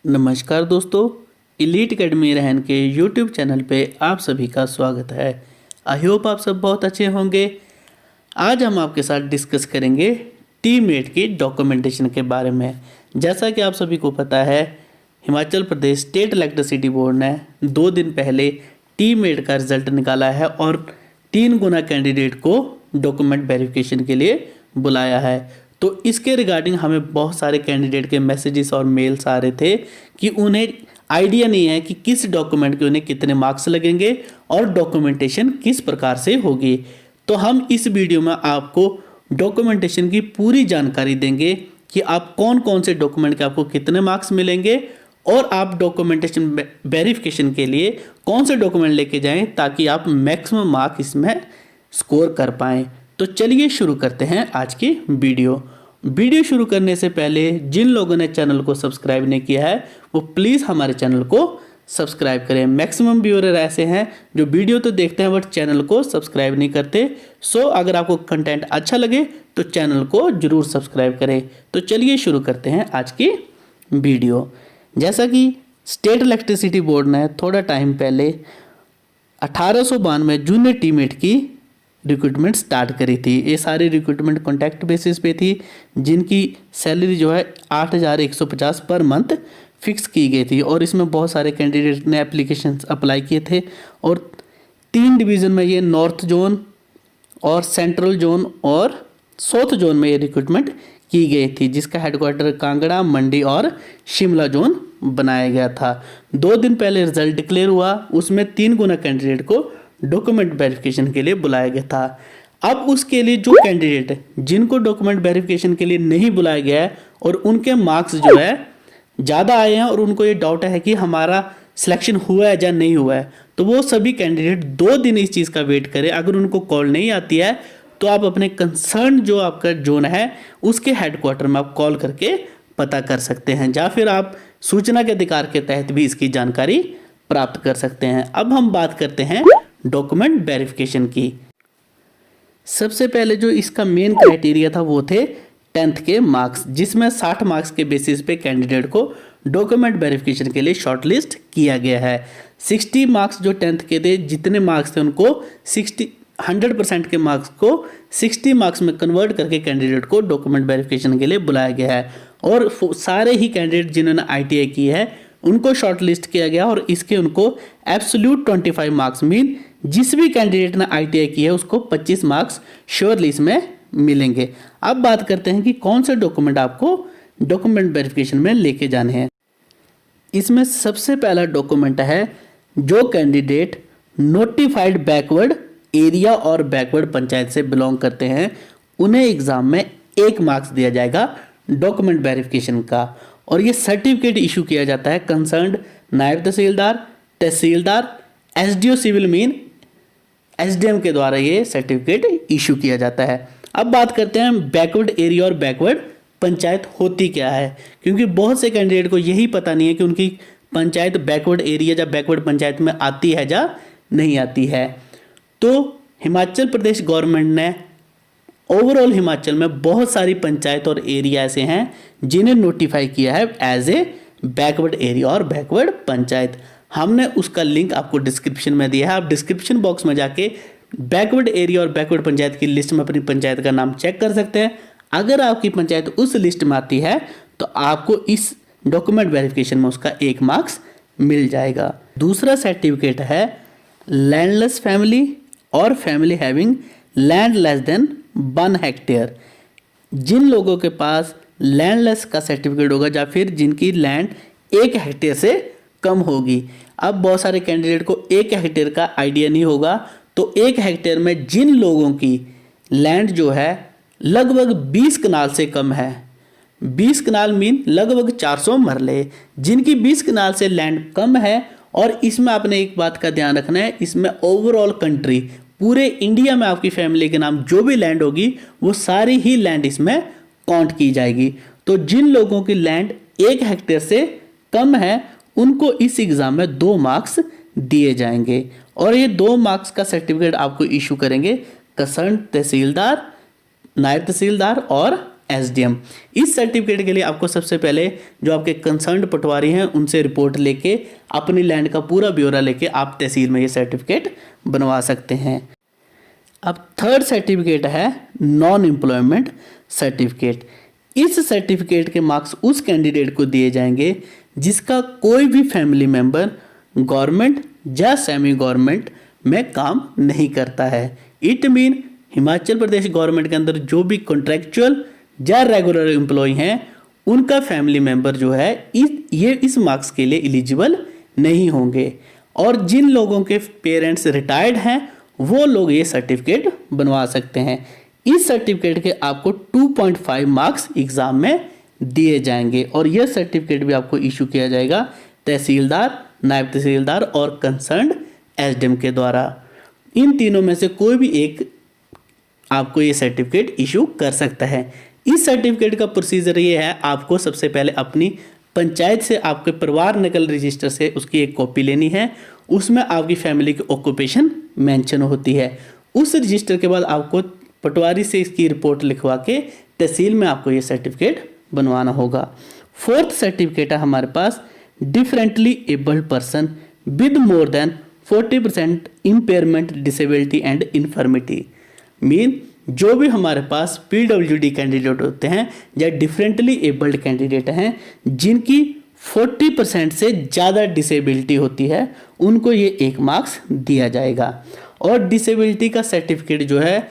नमस्कार दोस्तों, elite academy रहन के यूट्यूब चैनल पे आप सभी का स्वागत है। आई होप आप सब बहुत अच्छे होंगे। आज हम आपके साथ डिस्कस करेंगे टीमेट की डॉक्यूमेंटेशन के बारे में। जैसा कि आप सभी को पता है, Himachal Pradesh state electricity board ने 2 दिन पहले टीमेट का रिजल्ट निकाला है और 3 गुना कैंडिडेट को डॉक्यूमेंट वेरिफिकेशन के लिए बुलाया है। तो इसके रिगार्डिंग हमें बहुत सारे कैंडिडेट के मैसेजेस और मेल्स आ रहे थे कि उन्हें आइडिया नहीं है कि किस डॉक्यूमेंट के उन्हें कितने मार्क्स लगेंगे और डॉक्यूमेंटेशन किस प्रकार से होगी। तो हम इस वीडियो में आपको डॉक्यूमेंटेशन की पूरी जानकारी देंगे कि आप कौन कौन से डॉक्यूमेंट के आपको कितने मार्क्स मिलेंगे और आप डॉक्यूमेंटेशन वेरिफिकेशन के लिए कौन से डॉक्यूमेंट लेके जाएं ताकि आप मैक्सिमम मार्क इसमें स्कोर कर पाएँ। तो चलिए शुरू करते हैं आज की वीडियो शुरू करने से पहले जिन लोगों ने चैनल को सब्सक्राइब नहीं किया है वो प्लीज़ हमारे चैनल को सब्सक्राइब करें। मैक्सिमम व्यूअर ऐसे हैं जो वीडियो तो देखते हैं बट चैनल को सब्सक्राइब नहीं करते। सो अगर आपको कंटेंट अच्छा लगे तो चैनल को ज़रूर सब्सक्राइब करें। तो चलिए शुरू करते हैं आज की वीडियो। जैसा कि स्टेट इलेक्ट्रिसिटी बोर्ड ने थोड़ा टाइम पहले 1892 जूनियर टीमेट की रिक्रूटमेंट स्टार्ट करी थी। ये सारी रिक्रूटमेंट कॉन्टैक्ट बेसिस पे थी, जिनकी सैलरी जो है 8,150 पर मंथ फिक्स की गई थी और इसमें बहुत सारे कैंडिडेट ने एप्लीकेशंस अप्लाई किए थे और 3 डिवीज़न में ये नॉर्थ जोन और सेंट्रल जोन और साउथ जोन में ये रिक्रूटमेंट की गई थी, जिसका हेडक्वार्टर कांगड़ा, मंडी और शिमला जोन बनाया गया था। 2 दिन पहले रिजल्ट डिक्लेयर हुआ, उसमें 3 गुना कैंडिडेट को डॉक्यूमेंट वेरिफिकेशन के लिए बुलाया गया था। अब उसके लिए जो कैंडिडेट जिनको डॉक्यूमेंट वेरिफिकेशन के लिए नहीं बुलाया गया है और उनके मार्क्स जो है ज़्यादा आए हैं और उनको ये डाउट है कि हमारा सिलेक्शन हुआ है या नहीं हुआ है, तो वो सभी कैंडिडेट 2 दिन इस चीज़ का वेट करें। अगर उनको कॉल नहीं आती है तो आप अपने कंसर्न जो आपका जोन है उसके हेडक्वार्टर में आप कॉल करके पता कर सकते हैं, या फिर आप सूचना के अधिकार के तहत भी इसकी जानकारी प्राप्त कर सकते हैं। अब हम बात करते हैं डॉक्यूमेंट वेरिफिकेशन की। सबसे पहले जो इसका मेन क्राइटेरिया था वो थे 10th के मार्क्स, जिसमें 60 मार्क्स के बेसिस पे कैंडिडेट को डॉक्यूमेंट वेरिफिकेशन के लिए शॉर्टलिस्ट किया गया है। 60 मार्क्स जो 10th के थे, जितने मार्क्स थे उनको 100% के मार्क्स को 60 मार्क्स में कन्वर्ट करके कैंडिडेट को डॉक्यूमेंट वेरिफिकेशन के लिए बुलाया गया है और सारे ही कैंडिडेट जिन्होंने ITI की है उनको शॉर्टलिस्ट किया गया और इसके उनको एब्सोल्यूट 25 मार्क्स मीन जिस भी कैंडिडेट ने ITI की है उसको 25 मार्क्स श्योरली इसमें मिलेंगे। अब बात करते हैं कि कौन से डॉक्यूमेंट आपको डॉक्यूमेंट वेरिफिकेशन में लेके जाने हैं। इसमें सबसे पहला डॉक्यूमेंट है जो कैंडिडेट नोटिफाइड बैकवर्ड एरिया और बैकवर्ड पंचायत से बिलोंग करते हैं उन्हें एग्जाम में 1 मार्क्स दिया जाएगा डॉक्यूमेंट वेरिफिकेशन का और ये सर्टिफिकेट इशू किया जाता है कंसर्न्ड नायब तहसीलदार SDO सिविल मीन SDM के द्वारा ये सर्टिफिकेट इशू किया जाता है। अब बात करते हैं बैकवर्ड एरिया और बैकवर्ड पंचायत होती क्या है, क्योंकि बहुत से कैंडिडेट को यही पता नहीं है कि उनकी पंचायत बैकवर्ड एरिया या बैकवर्ड पंचायत में आती है या नहीं आती है। तो हिमाचल प्रदेश गवर्नमेंट ने ओवरऑल हिमाचल में बहुत सारी पंचायत और एरिया ऐसे हैं जिन्हें नोटिफाई किया है एज ए बैकवर्ड एरिया और बैकवर्ड पंचायत। हमने उसका लिंक आपको डिस्क्रिप्शन में दिया है, आप डिस्क्रिप्शन बॉक्स में जाके बैकवर्ड एरिया और बैकवर्ड पंचायत की लिस्ट में अपनी पंचायत का नाम चेक कर सकते हैं। अगर आपकी पंचायत उस लिस्ट में आती है तो आपको इस डॉक्यूमेंट वेरिफिकेशन में उसका 1 मार्क्स मिल जाएगा। दूसरा सर्टिफिकेट है लैंडलेस फैमिली और family having land less than 1 hectare. जिन लोगों के पास लैंडलेस का सर्टिफिकेट होगा या फिर जिनकी लैंड 1 हेक्टेयर से कम होगी। अब बहुत सारे कैंडिडेट को 1 हेक्टेयर का आइडिया नहीं होगा, तो 1 हेक्टेयर में जिन लोगों की लैंड जो है लगभग 20 कनाल से कम है, 20 कनाल मीन लगभग 400 मरले, जिनकी 20 कनाल से लैंड कम है। और इसमें आपने एक बात का ध्यान रखना है, इसमें ओवरऑल कंट्री पूरे इंडिया में आपकी फैमिली के नाम जो भी लैंड होगी वो सारी ही लैंड इसमें काउंट की जाएगी। तो जिन लोगों की लैंड 1 हेक्टेयर से कम है उनको इस एग्जाम में 2 मार्क्स दिए जाएंगे और ये 2 मार्क्स का सर्टिफिकेट आपको इशू करेंगे कंसर्न तहसीलदार, नायब तहसीलदार और SDM। इस सर्टिफिकेट के लिए आपको सबसे पहले जो आपके कंसर्न्ड पटवारी हैं उनसे रिपोर्ट लेके अपनी लैंड का पूरा ब्यौरा लेके आप तहसील में ये सर्टिफिकेट बनवा सकते हैं। अब थर्ड सर्टिफिकेट है नॉन एम्प्लॉयमेंट सर्टिफिकेट। इस सर्टिफिकेट के मार्क्स उस कैंडिडेट को दिए जाएंगे जिसका कोई भी फैमिली मेंबर गवर्नमेंट या सेमी गवर्नमेंट में काम नहीं करता है। It mean Himachal Pradesh government के अंदर जो भी कॉन्ट्रैक्चुअल या रेगुलर एम्प्लॉय हैं उनका फैमिली मेंबर जो है इस मार्क्स के लिए एलिजिबल नहीं होंगे। और जिन लोगों के पेरेंट्स रिटायर्ड हैं वो लोग ये सर्टिफिकेट बनवा सकते हैं। इस सर्टिफिकेट के आपको 2.5 मार्क्स एग्जाम में दिए जाएंगे और यह सर्टिफिकेट भी आपको इशू किया जाएगा तहसीलदार, नायब तहसीलदार और कंसर्न्ड SDM के द्वारा। इन तीनों में से कोई भी एक आपको ये सर्टिफिकेट इशू कर सकता है। इस सर्टिफिकेट का प्रोसीजर ये है, आपको सबसे पहले अपनी पंचायत से आपके परिवार नकल रजिस्टर से उसकी एक कॉपी लेनी है। उसमें आपकी फैमिली की ऑक्यूपेशन मेंशन होती है। उस रजिस्टर के बाद आपको पटवारी से इसकी रिपोर्ट लिखवा के तहसील में आपको ये सर्टिफिकेट बनवाना होगा। फोर्थ सर्टिफिकेट है हमारे पास differently abled person with more than 40% impairment, disability and infirmity. Mean जो भी हमारे पास PWD कैंडिडेट होते हैं या डिफरेंटली एबल्ड कैंडिडेट हैं जिनकी 40% से ज़्यादा डिसेबिलिटी होती है उनको ये 1 मार्क्स दिया जाएगा। और डिसेबिलिटी का सर्टिफिकेट जो है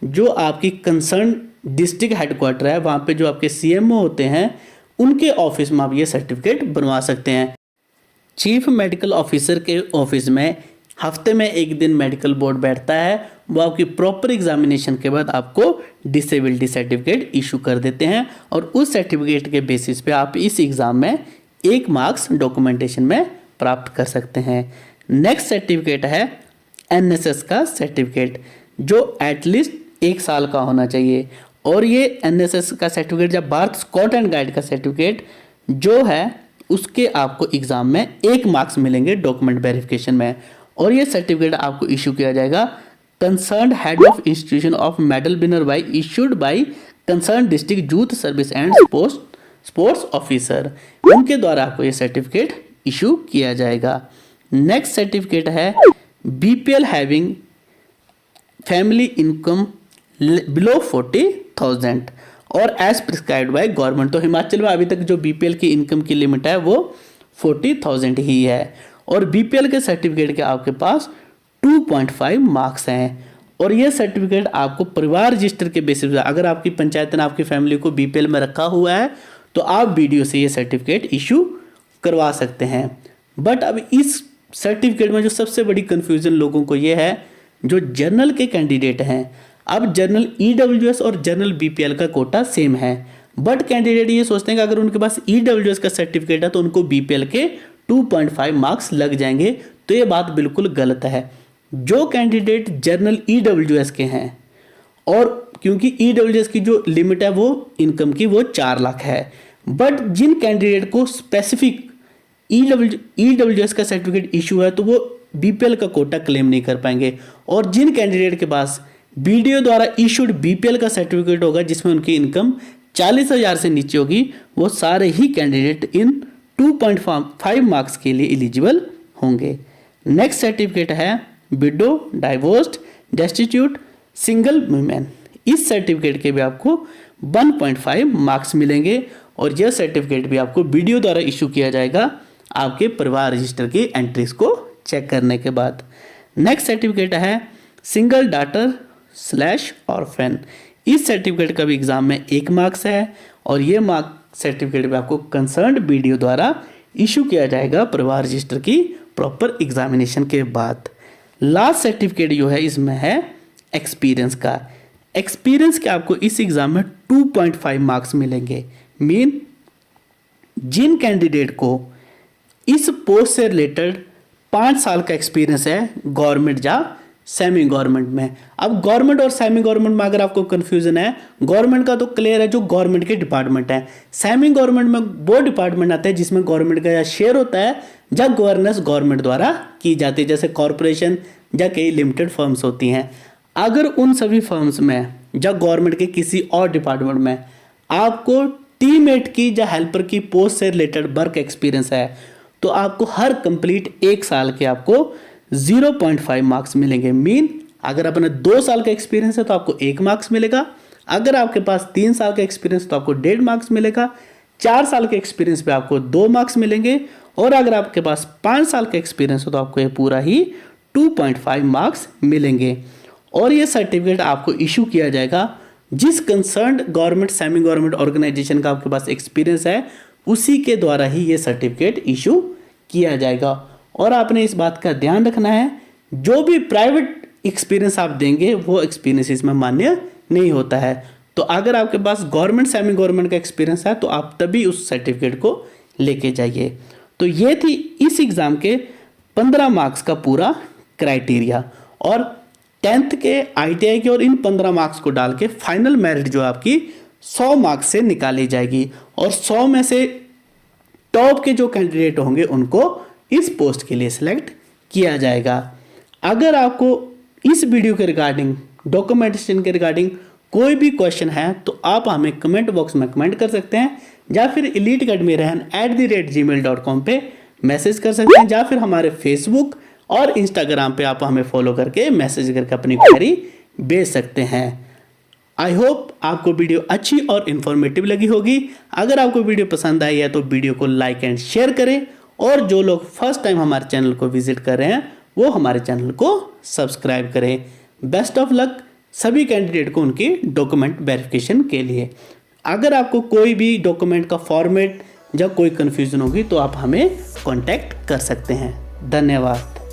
जो आपकी कंसर्न डिस्ट्रिक्ट हेडक्वार्टर है वहाँ पे जो आपके CMO होते हैं उनके ऑफिस में आप ये सर्टिफिकेट बनवा सकते हैं। चीफ मेडिकल ऑफिसर के ऑफिस में हफ्ते में 1 दिन मेडिकल बोर्ड बैठता है, वो आपकी प्रॉपर एग्जामिनेशन के बाद आपको डिसेबिलिटी सर्टिफिकेट इशू कर देते हैं और उस सर्टिफिकेट के बेसिस पे आप इस एग्ज़ाम में 1 मार्क्स डॉक्यूमेंटेशन में प्राप्त कर सकते हैं। नेक्स्ट सर्टिफिकेट है NSS का सर्टिफिकेट जो एटलीस्ट 1 साल का होना चाहिए। और ये NSS का सर्टिफिकेट या भारत स्काउट एंड गाइड का सर्टिफिकेट जो है उसके आपको एग्ज़ाम में 1 मार्क्स मिलेंगे डॉक्यूमेंट वेरिफिकेशन में। और ये सर्टिफिकेट आपको इशू किया जाएगा concerned head of institution of medal winner by issued by concern district youth service and sports officer, उनके द्वारा आपको ये सर्टिफिकेट इशू किया जाएगा। नेक्स्ट सर्टिफिकेट है BPL having family income below 40,000 और एज प्रिस्क्राइब्ड बाय गवर्नमेंट। तो हिमाचल में अभी तक जो BPL की इनकम की लिमिट है वो 40,000 ही है। और BPL के सर्टिफिकेट के आपके पास 2.5 मार्क्स हैं और ये सर्टिफिकेट आपको परिवार रजिस्टर के बेसिस पर, अगर आपकी पंचायत ने आपकी फैमिली को BPL में रखा हुआ है तो आप BDO से ये सर्टिफिकेट इशू करवा सकते हैं। बट अब इस सर्टिफिकेट में जो सबसे बड़ी कन्फ्यूजन लोगों को ये है, जो जर्नल के कैंडिडेट हैं, अब जर्नल EWS और जर्नल BPL का कोटा सेम है, बट कैंडिडेट ये सोचते हैं कि अगर उनके पास EWS का सर्टिफिकेट है तो उनको BPL के 2.5 मार्क्स लग जाएंगे। तो ये बात बिल्कुल गलत है। जो कैंडिडेट जर्नल EWS के हैं और क्योंकि EWS की जो लिमिट है वो इनकम की वो 4 लाख है, बट जिन कैंडिडेट को स्पेसिफिक EWS का सर्टिफिकेट इशू है तो वो BPL का कोटा क्लेम नहीं कर पाएंगे। और जिन कैंडिडेट के पास BDO द्वारा इशूड BPL का सर्टिफिकेट होगा जिसमें उनकी इनकम 40,000 से नीचे होगी, वो सारे ही कैंडिडेट इन 2.5 मार्क्स के लिए एलिजिबल होंगे। नेक्स्ट सर्टिफिकेट है window, divorced, destitute, single women. इस सर्टिफिकेट के भी आपको 1.5 मार्क्स मिलेंगे और यह सर्टिफिकेट भी आपको BDO द्वारा इशू किया जाएगा आपके परिवार रजिस्टर की एंट्रीज को चेक करने के बाद। नेक्स्ट सर्टिफिकेट है सिंगल डॉटर / ऑर्फन। इस सर्टिफिकेट का भी एग्जाम में 1 मार्क्स है और ये मार्क्स सर्टिफिकेट भी आपको कंसर्न्ड BDO द्वारा इशू किया जाएगा परिवार रजिस्टर की प्रॉपर एग्जामिनेशन के बाद। लास्ट सर्टिफिकेट जो है इसमें है एक्सपीरियंस का। एक्सपीरियंस के आपको इस एग्जाम में 2.5 मार्क्स मिलेंगे। मीन जिन कैंडिडेट को इस पोस्ट से रिलेटेड 5 साल का एक्सपीरियंस है गवर्नमेंट या सेमी गवर्नमेंट में। अब गवर्नमेंट और सेमी गवर्नमेंट में अगर आपको कंफ्यूजन है, गवर्नमेंट का तो क्लियर है जो गवर्नमेंट के डिपार्टमेंट है। सेमी गवर्नमेंट में वो डिपार्टमेंट आता है जिसमें गवर्नमेंट का या शेयर होता है या गवर्नेंस गवर्नमेंट द्वारा की जाती है, जैसे कॉरपोरेशन या कई लिमिटेड फर्म्स होती हैं। अगर उन सभी फर्म्स में या गवर्नमेंट के किसी और डिपार्टमेंट में आपको टीममेट की या हेल्पर की पोस्ट से रिलेटेड वर्क एक्सपीरियंस है तो आपको हर कंप्लीट 1 साल के आपको 0.5 मार्क्स मिलेंगे। मीन अगर अपने 2 साल का एक्सपीरियंस है तो आपको 1 मार्क्स मिलेगा, अगर आपके पास 3 साल का एक्सपीरियंस तो आपको 1.5 मार्क्स मिलेगा, 4 साल के एक्सपीरियंस पे आपको 2 मार्क्स मिलेंगे और अगर आपके पास 5 साल का एक्सपीरियंस हो तो आपको ये पूरा ही 2.5 मार्क्स मिलेंगे। और ये सर्टिफिकेट आपको इशू किया जाएगा जिस concerned government semi government organisation का आपके पास एक्सपीरियंस है उसी के द्वारा ही ये सर्टिफिकेट इशू किया जाएगा। और आपने इस बात का ध्यान रखना है जो भी प्राइवेट एक्सपीरियंस आप देंगे वो एक्सपीरियंस इसमें मान्य नहीं होता है। तो अगर आपके पास गवर्नमेंट सेमी गवर्नमेंट का एक्सपीरियंस है तो आप तभी उस सर्टिफिकेट को लेके जाइए। तो ये थी इस एग्ज़ाम के 15 मार्क्स का पूरा क्राइटेरिया और 10th के ITI के और इन 15 मार्क्स को डाल के फाइनल मेरिट जो आपकी 100 मार्क्स से निकाली जाएगी और 100 में से टॉप के जो कैंडिडेट होंगे उनको इस पोस्ट के लिए सिलेक्ट किया जाएगा। अगर आपको इस वीडियो के रिगार्डिंग डॉक्यूमेंटेशन के रिगार्डिंग कोई भी क्वेश्चन है तो आप हमें कमेंट बॉक्स में कमेंट कर सकते हैं या फिर eliteacademyrehan@gmail.com पे मैसेज कर सकते हैं या फिर हमारे फेसबुक और इंस्टाग्राम पे आप हमें फॉलो करके मैसेज करके अपनी क्वेरी भेज सकते हैं। आई होप आपको वीडियो अच्छी और इन्फॉर्मेटिव लगी होगी। अगर आपको वीडियो पसंद आई है तो वीडियो को लाइक एंड शेयर करें और जो लोग फर्स्ट टाइम हमारे चैनल को विजिट कर रहे हैं वो हमारे चैनल को सब्सक्राइब करें। बेस्ट ऑफ लक सभी कैंडिडेट को उनकी डॉक्यूमेंट वेरिफिकेशन के लिए। अगर आपको कोई भी डॉक्यूमेंट का फॉर्मेट या कोई कन्फ्यूजन होगी तो आप हमें कॉन्टैक्ट कर सकते हैं। धन्यवाद।